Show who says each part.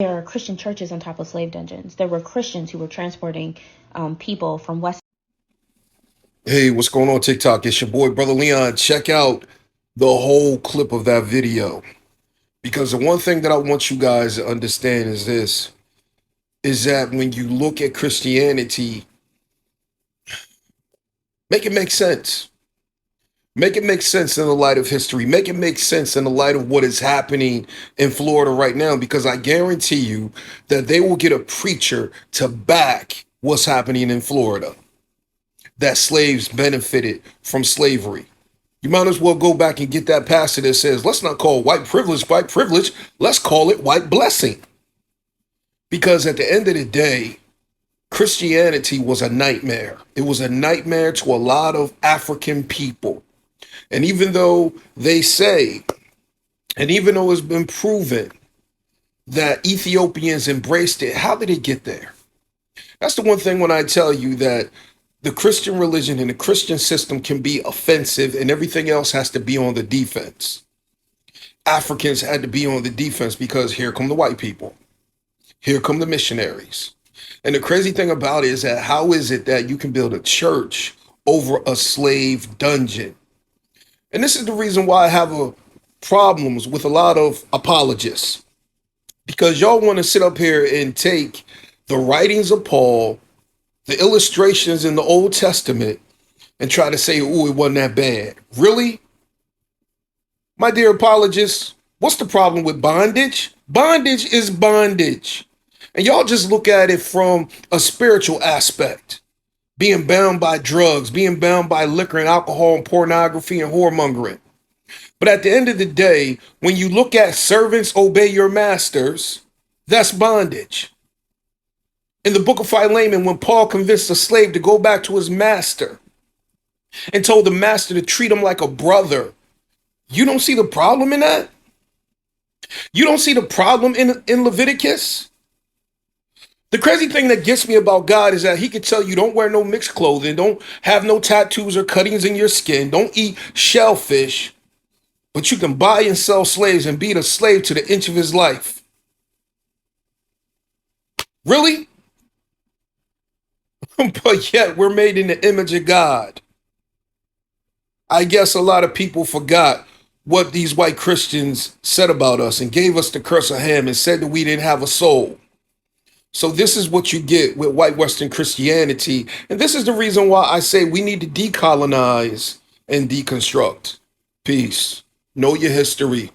Speaker 1: there are Christian churches on top of slave dungeons. There were Christians who were transporting people from West.
Speaker 2: Hey, what's going on TikTok? It's your boy, Brother Leon. Check out the whole clip of that video. Because the one thing that I want you guys to understand is this, is that when you look at Christianity, make it make sense. Make it make sense in the light of history. Make it make sense in the light of what is happening in Florida right now, because I guarantee you that they will get a preacher to back what's happening in Florida, that slaves benefited from slavery. You might as well go back and get that pastor that says, let's not call white privilege, let's call it white blessing. Because at the end of the day, Christianity was a nightmare. It was a nightmare to a lot of African people. And even though they say, and even though it's been proven that Ethiopians embraced it, how did it get there? That's the one thing when I tell you that the Christian religion and the Christian system can be offensive and everything else has to be on the defense. Africans had to be on the defense because here come the white people. Here come the missionaries. And the crazy thing about it is that how is it that you can build a church over a slave dungeon? And this is the reason why I have problems with a lot of apologists. Because y'all want to sit up here and take the writings of Paul, the illustrations in the Old Testament, and try to say, oh, it wasn't that bad. Really? My dear apologists, what's the problem with bondage? Bondage is bondage. And y'all just look at it from a spiritual aspect. Being bound by drugs, being bound by liquor and alcohol and pornography and whoremongering. But at the end of the day, when you look at servants obey your masters, that's bondage. In the book of Philemon, when Paul convinced a slave to go back to his master and told the master to treat him like a brother, you don't see the problem in that? You don't see the problem in Leviticus? The crazy thing that gets me about God is that he could tell you don't wear no mixed clothing, don't have no tattoos or cuttings in your skin, don't eat shellfish, but you can buy and sell slaves and be a slave to the inch of his life. Really? But yet we're made in the image of God. I guess a lot of people forgot what these white Christians said about us and gave us the curse of Ham and said that we didn't have a soul. So this is what you get with white Western Christianity. And this is the reason why I say we need to decolonize and deconstruct. Peace. Know your history.